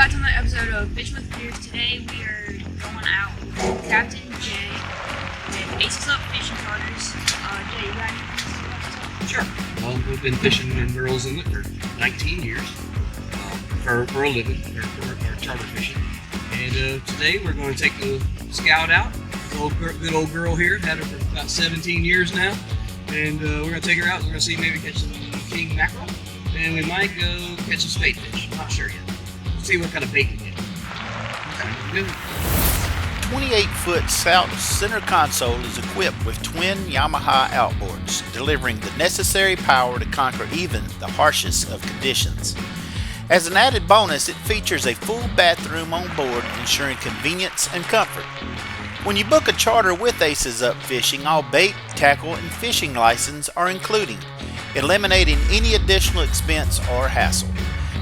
back to another episode of Fish with Piers. Today we are going out with Captain Jay with Aces Up Fishing Charters. Jay, you got anything? Sure. Well, we've been fishing in Murrells Inlet for 19 years for a living, for charter fishing. And today we're going to take the Scout out. Good old girl here, had her for about 17 years now. And we're going to take her out. We're going to see maybe catch some King Mackerel. And we might go catch some spade fish. Not sure yet. We'll see what kind of bait we get. Good. 28-foot South center console is equipped with twin Yamaha outboards, delivering the necessary power to conquer even the harshest of conditions. As an added bonus, it features a full bathroom on board, ensuring convenience and comfort. When you book a charter with Aces Up Fishing, all bait, tackle, and fishing license are included, eliminating any additional expense or hassle.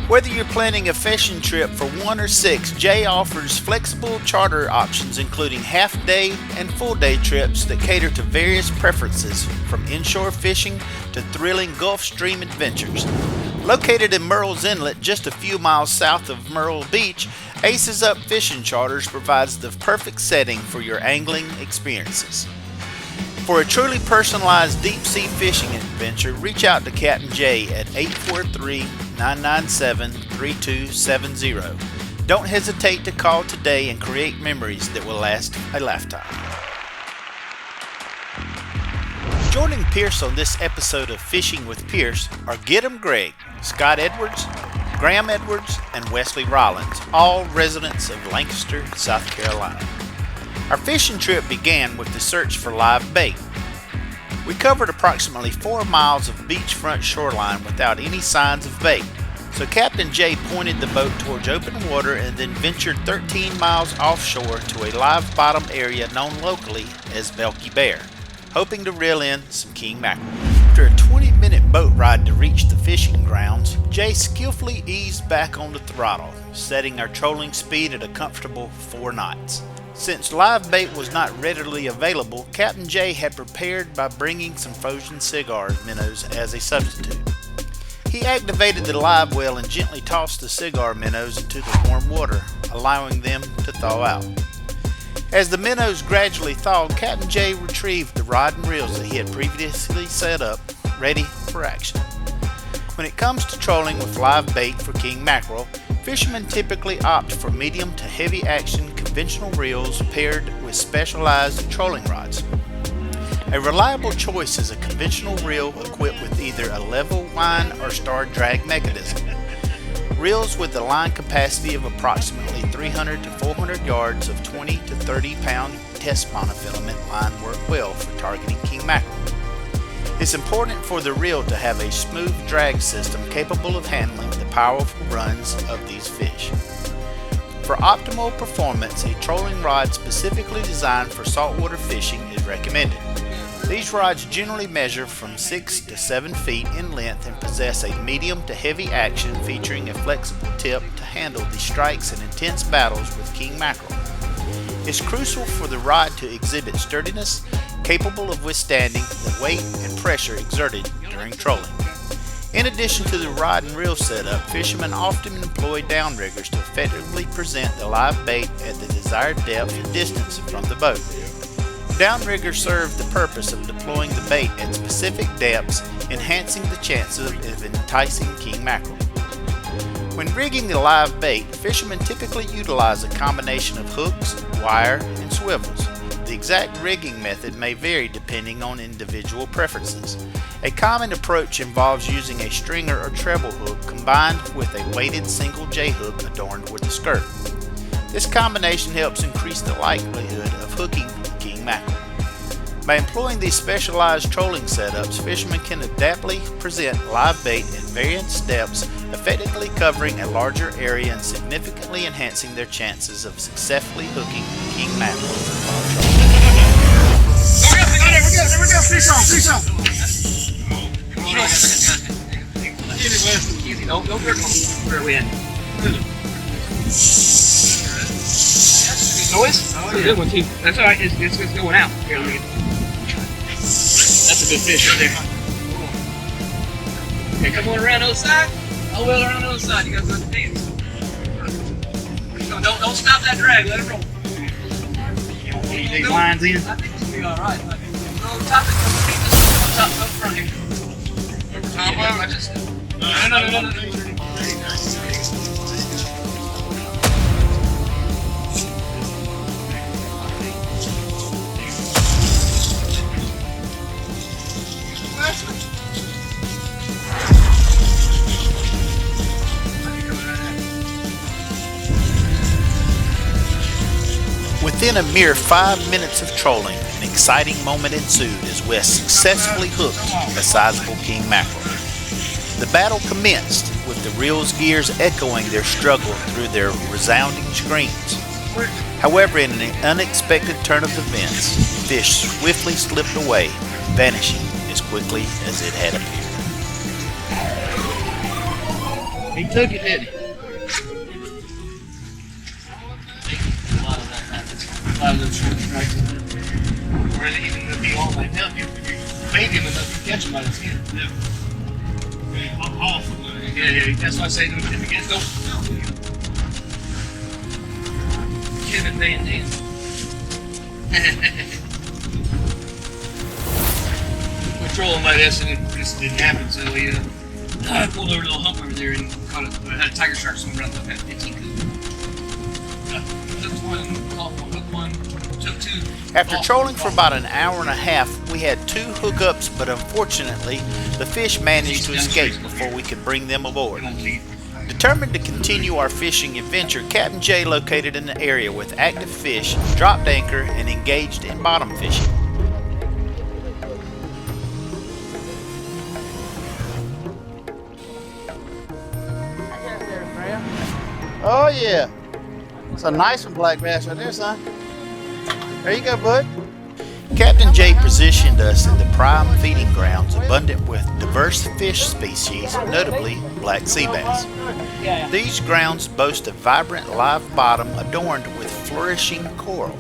Whether you're planning a fishing trip for 1 or 6, Jay offers flexible charter options including half-day and full-day trips that cater to various preferences, from inshore fishing to thrilling Gulf Stream adventures. Located in Murrells Inlet, just a few miles south of Murrell Beach, Aces Up Fishing Charters provides the perfect setting for your angling experiences. For a truly personalized deep-sea fishing adventure, reach out to Captain Jay at 843-997-3270. Don't hesitate to call today and create memories that will last a lifetime. Joining Pierce on this episode of Fishing with Pierce are Get 'em Greg, Scott Edwards, Graham Edwards, and Wesley Rollins, all residents of Lancaster, South Carolina. Our fishing trip began with the search for live bait. We covered approximately 4 miles of beachfront shoreline without any signs of bait, so Captain Jay pointed the boat towards open water and then ventured 13 miles offshore to a live bottom area known locally as Belky Bear, hoping to reel in some king mackerel. After a 20-minute boat ride to reach the fishing grounds, Jay skillfully eased back on the throttle, setting our trolling speed at a comfortable 4 knots. Since live bait was not readily available, Captain Jay had prepared by bringing some frozen cigar minnows as a substitute. He activated the live well and gently tossed the cigar minnows into the warm water, allowing them to thaw out. As the minnows gradually thawed, Captain Jay retrieved the rod and reels that he had previously set up, ready for action. When it comes to trolling with live bait for king mackerel, fishermen typically opt for medium to heavy action conventional reels paired with specialized trolling rods. A reliable choice is a conventional reel equipped with either a level line or star drag mechanism. Reels with a line capacity of approximately 300 to 400 yards of 20 to 30 pound test monofilament line work well for targeting king mackerel. It's important for the reel to have a smooth drag system capable of handling the powerful runs of these fish. For optimal performance, a trolling rod specifically designed for saltwater fishing is recommended. These rods generally measure from 6 to 7 feet in length and possess a medium to heavy action featuring a flexible tip to handle the strikes and intense battles with king mackerel. It's crucial for the rod to exhibit sturdiness, capable of withstanding the weight and pressure exerted during trolling. In addition to the rod and reel setup, fishermen often employ downriggers to effectively present the live bait at the desired depth and distance from the boat. Downriggers serve the purpose of deploying the bait at specific depths, enhancing the chances of enticing king mackerel. When rigging the live bait, fishermen typically utilize a combination of hooks, wire, and swivels. The exact rigging method may vary depending on individual preferences. A common approach involves using a stringer or treble hook combined with a weighted single J-hook adorned with a skirt. This combination helps increase the likelihood of hooking king mackerel. By employing these specialized trolling setups, fishermen can adaptively present live bait in various depths, effectively covering a larger area and significantly enhancing their chances of successfully hooking king mackerel while trolling. There we go, fish on. Easy, don't go where we at. Noise? Oh, yeah. Good one too. That's alright, it's going out. Here, let me get That's a good fish right there. Okay, come on around the other side. I'll wheel around the other side. You guys understand? Don't stop that drag. Let it roll. Get these lines in. I think it's gonna be all right. Like, go top it. Top up front here. No. Within a mere 5 minutes of trolling, an exciting moment ensued as Wes successfully hooked a sizable king mackerel. The battle commenced with the reel's gears echoing their struggle through their resounding screams. However, in an unexpected turn of events, the fish swiftly slipped away, vanishing as quickly as it had appeared. He took it, didn't he? A lot of those short strikes in there. Or even if he all like him, you bait him enough, you catch him by the skin. Yeah. Yeah, that's what I say to him. If he gets don't Kevin Van Dam. We're trolling like this and it just didn't happen, so we pulled over a little hump over there and caught it. I had a tiger shark swim around about 15 coups. Took one, caught one, hooked one, took two. After trolling for about an hour and a half, we had 2 hookups, but unfortunately, the fish managed to escape before we could bring them aboard. Determined to continue our fishing adventure, Captain J located an area with active fish, dropped anchor, and engaged in bottom fishing. Oh yeah, it's a nice one, black bass right there, son. There you go, bud. Captain J positioned us in the prime feeding grounds abundant with diverse fish species, notably black sea bass. These grounds boast a vibrant live bottom adorned with flourishing coral.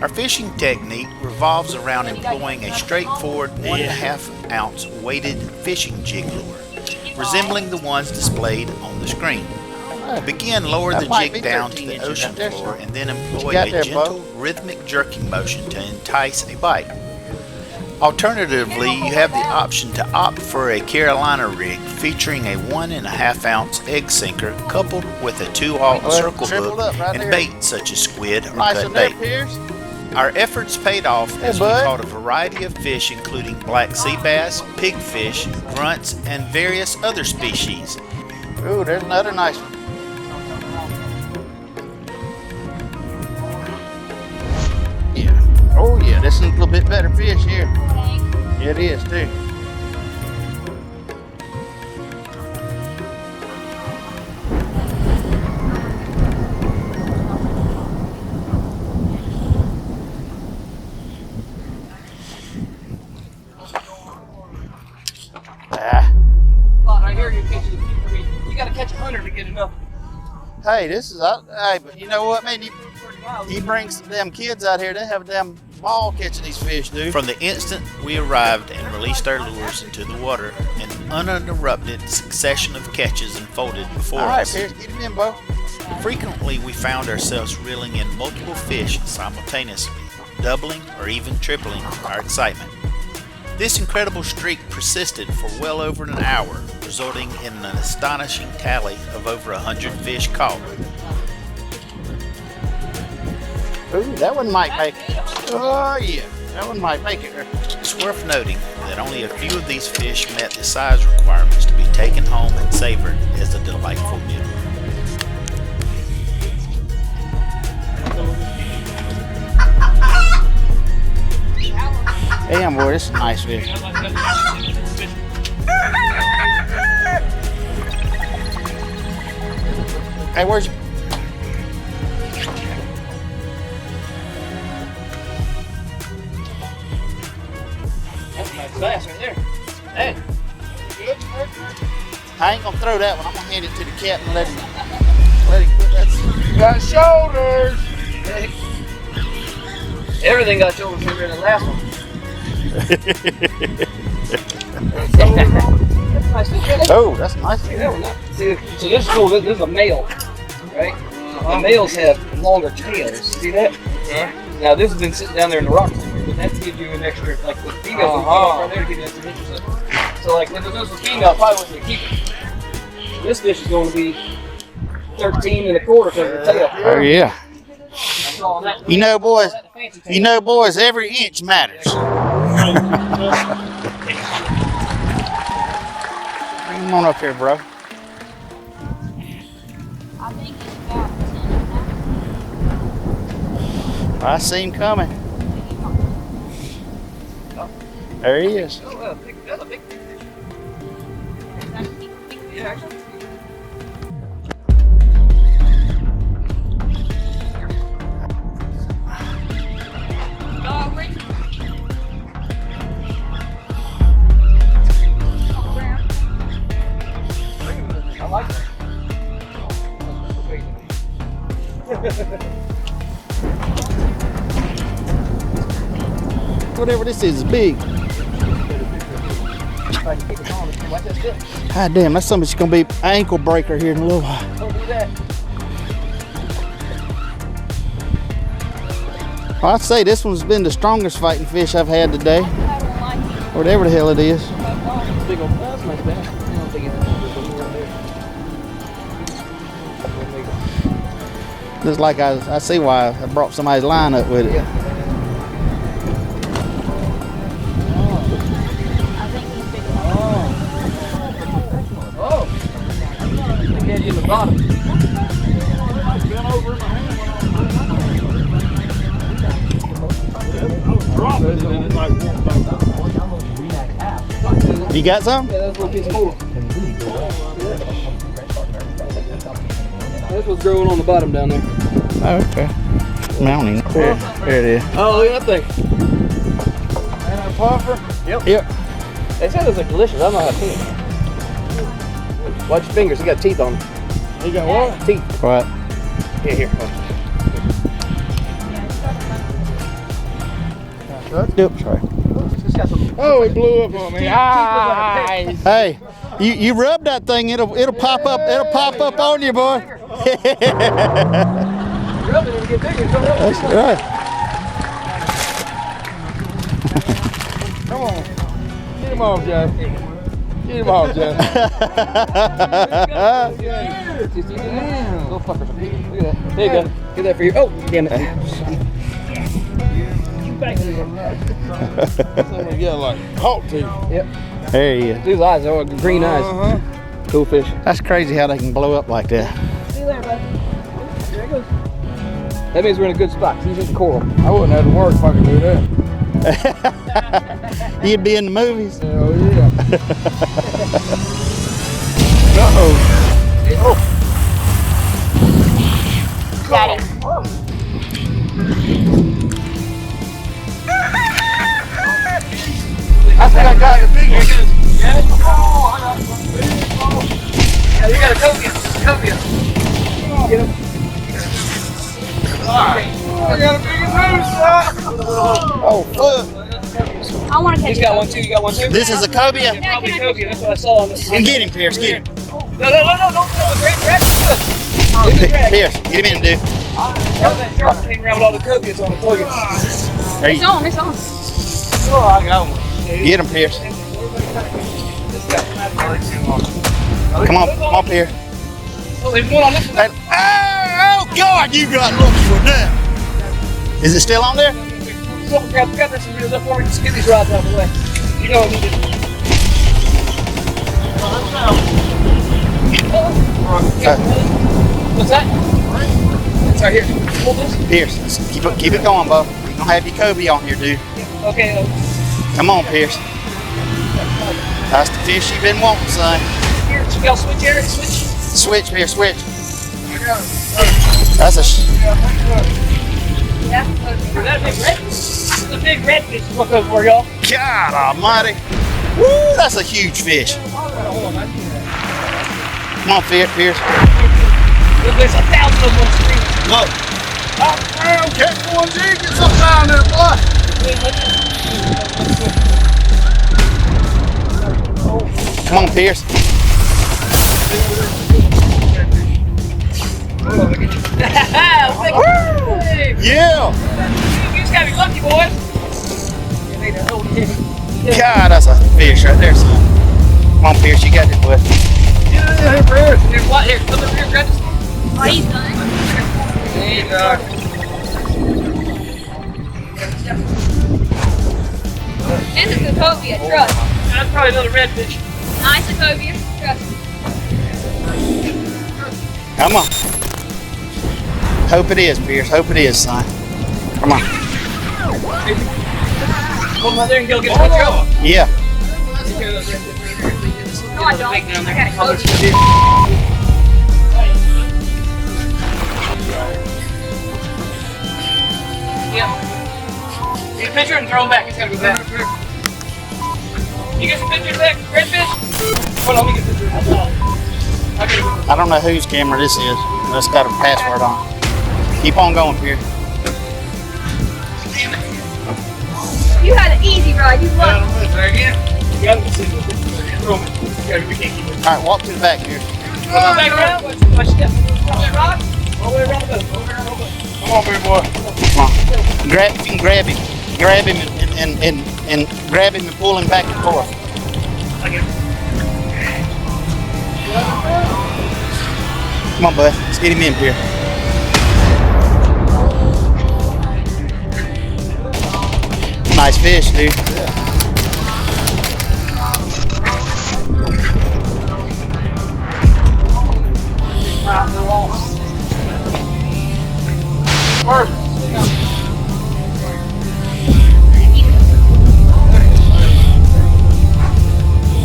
Our fishing technique revolves around employing a straightforward 1.5 ounce weighted fishing jig lure, resembling the ones displayed on the screen. Begin lower the jig down to the ocean floor and then employ a gentle rhythmic jerking motion to entice a bite. Alternatively, you have the option to opt for a Carolina rig featuring a 1.5 ounce egg sinker coupled with a 2/0 circle hook and bait such as squid or cut bait. Our efforts paid off as we caught a variety of fish including black sea bass, pigfish, grunts, and various other species. Ooh, there's another nice one. Oh yeah, this is a little bit better fish here. Yeah, it is too. Right here, you're catching. You got to catch 100 to get enough. Hey, this is hey, but you know what, man? You bring some them kids out here, they have a damn ball catching these fish, dude. From the instant we arrived and released our lures into the water, an uninterrupted succession of catches unfolded before All right, us. Pierce, get him in, Bo. Frequently, we found ourselves reeling in multiple fish simultaneously, doubling or even tripling our excitement. This incredible streak persisted for well over an hour, resulting in an astonishing tally of over 100 fish caught. Ooh, that one might make it. Oh yeah, that one might make it. It's worth noting that only a few of these fish met the size requirements to be taken home and savored as a delightful meal. Damn, boy, this is a nice fish. Hey, where's your... That's a nice bass right there. Hey. I ain't gonna throw that one. I'm gonna hand it to the captain and let him put that. Got shoulders. Hey. Everything got shoulders here in the last one. Oh, that's nice. See, so this is cool. This is a male, right? So The males have longer tails. See that? Now this has been sitting down there in the rocks, but that gives you an extra, like the females right there to give you that 3 inches. So like if it goes with female, I probably wouldn't keep it. So this fish is going to be 13 and a quarter because of the tail. Oh yeah. That's all that. You know, boys. You know, boys. Every inch matters. Bring him on up here, bro. I think it's about 10 I see him coming. There he is. Oh, that's a big fish. Yeah, actually. I like that. Whatever this is big. God damn, that's something that's gonna be an ankle breaker here in a little while. Don't do that. Well, I'd say this one's been the strongest fighting fish I've had today. Whatever the hell it is. Big old buzz like that. I don't think it's Just like I see why I brought somebody's line up with it. Yeah. Oh. They had you in the bottom. You got some? Yeah, that's a little piece of cool. That's what's growing on the bottom down there. Oh, okay. Mounting. There it is. Oh, look at that thing. And a puffer? Yep. Yep. They said it was delicious. I don't know how to eat it. Watch your fingers. He got teeth on them. He got what? Teeth. What? Here. Yep, sorry. Oh, it blew up on me. Hey, you rub that thing, it'll pop up. It'll pop up on you, boy. Rub it and get bigger. That's right. Come on. Get him off, Joe. Get him off, Joe. Little fuckers. Look at that. There you go. Get that for you. Oh, damn it. You got like hawk teeth. Yep. There he is. These eyes are green eyes. Cool fish. That's crazy how they can blow up like that. See you later, bud. There it goes. That means we're in a good spot. He's in the coral. I wouldn't have to work if I could do that. You'd be in the movies. Hell yeah. Uh-oh. Got it. I think I got it. Big one. Yeah, you got a cobia. Get him. I got a big moose. Oh, fuck. I want to catch He's it. got one too. You got one too? This is a cobia. Probably cobia. That's what I saw on this. And get him, Pierce. Get him. No. Grab Pierce, get him in, dude. that shark came around with all the cobias on the plug. There It's you on, it's on. Oh, I got one. Get him, Pierce. Come on, Pierce. Oh, there's one on this one. Oh, God, you got lucky with that. Is it still on there? So, grab this and reels up for me. Just get these rods out of the way. You know what we did. What's that? It's right here. Hold this. Pierce, keep it going, bub. You're gonna have your cobia on here, dude. Okay. Come on, Pierce. That's the fish you've been wanting, son. Here, y'all switch here. Switch. Switch, Pierce, switch. That's a. Yeah. That big red. The big redfish is what goes for y'all. God Almighty. Woo, that's a huge fish. Come on, Pierce. There's 1,000 of them on the screen. Look. I'm catching one jig. Get something down there, boy. Come on, Pierce. Yeah! You just gotta be lucky, boys. God, that's a fish right there, son. Come on, Pierce, you got this, boy. Yeah, Pierce. Here's what? Here, come over here, grab this. Oh, he's done. There you go. It's a Cocobia, trust. That's probably another redfish. Nice Cocobia, trust. Come on. Hope it is, Pierce. Hope it is, son. Come on. Come over there and go get the Treble. Yeah. No, I don't. I got a Cocobia. Yep. Get a picture and throw him back. He's gotta go back. You get some pictures back, redfish? Hold on, let me get a picture. I don't know whose camera this is. It's got a password on. Keep on going, Pierce. Damn it. You had an easy ride. You lucky. There again. You gotta see the throw him. We can't keep it. All right, walk to the back, Pierce. Go back around. Watch step. That rock. All the way around the boat. Come on, big boy. Come on. Grab, you can grab him. Grab him and grab him and pull him back and forth. I get it. Come on, bud. Let's get him in, Pierce. Nice fish, dude.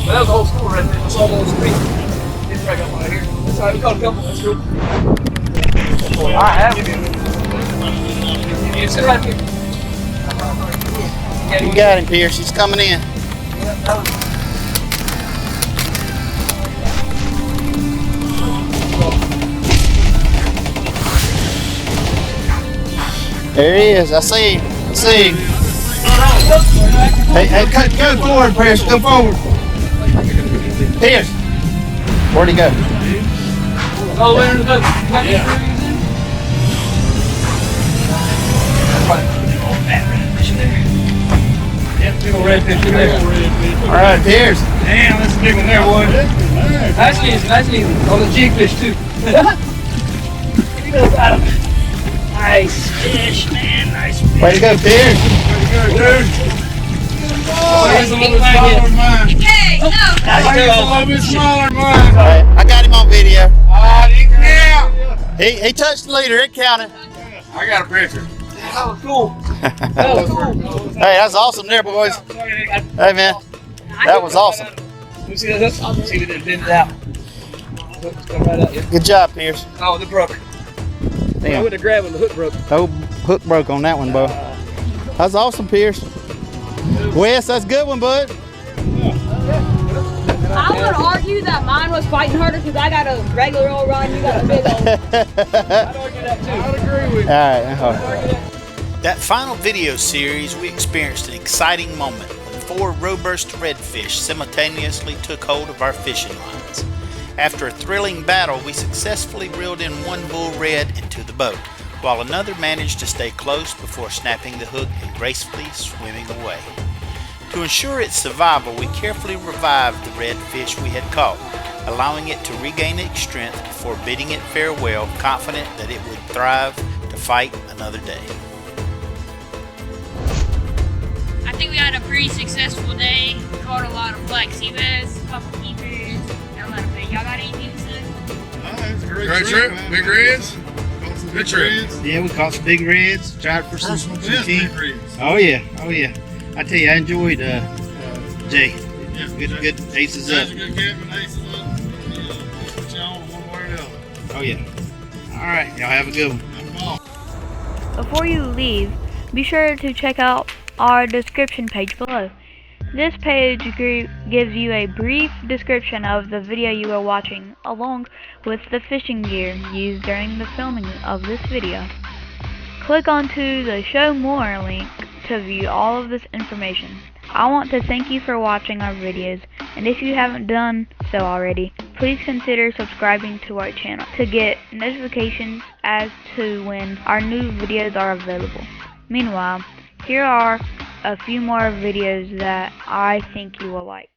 Well, that was old school right there. That's all those streets. It's right up right here. That's how we caught a couple. That's cool. I have it. You sit right here. You got him, Pierce. He's coming in. There he is. I see him. I see him. Hey, come forward, Pierce. Come forward. Pierce. Where'd he go? All the way under the boat. Big old redfish in there. All right, Pierce. Damn, that's a big one there, boy. Nice easy. On the jigfish, too. Nice fish, man. Nice fish. Way to go, Pierce. Dude. Oh, he's a little bit smaller than mine. Hey, no. He's a little bit smaller than mine. All right, I got him on video. He count. He touched the leader. It counted. I got a picture. That was cool. That was cool. Hey, that's awesome there, boys. Hey, man. That was awesome. Let me see that. See if it didn't bend it out. Let's go right out, yeah. Good job, Pierce. Oh, it broke. I Damn. went to grab when the hook broke. Oh, hook broke on that one, bro. That's awesome, Pierce. Wes, that's a good one, bud. I would argue that mine was fighting harder because I got a regular old rod and you got a big old. I'd argue that too. I'd agree with you. All right. That final video series, we experienced an exciting moment when 4 robust redfish simultaneously took hold of our fishing lines. After a thrilling battle, we successfully reeled in one bull red into the boat, while another managed to stay close before snapping the hook and gracefully swimming away. To ensure its survival, we carefully revived the redfish we had caught, allowing it to regain its strength before bidding it farewell, confident that it would thrive to fight another day. I think we had a pretty successful day. We caught a lot of black seabass, a couple keepers, and a lot of bait. Y'all got anything to say? It's a great trip. Big reds. Good trip. Yeah, we caught some big reds. Tried for some Personal best big king. reds. Oh yeah. I tell you, I enjoyed Jay. Yeah, Good aces up. Jay's a good captain. Aces up. Put you on one way or the other. Oh yeah. All right, y'all have a good one. Before you leave, be sure to check out our description page below. This page gives you a brief description of the video you are watching, along with the fishing gear used during the filming of this video. Click onto the Show More link to view all of this information. I want to thank you for watching our videos, and if you haven't done so already, please consider subscribing to our channel to get notifications as to when our new videos are available. Meanwhile, here are a few more videos that I think you will like.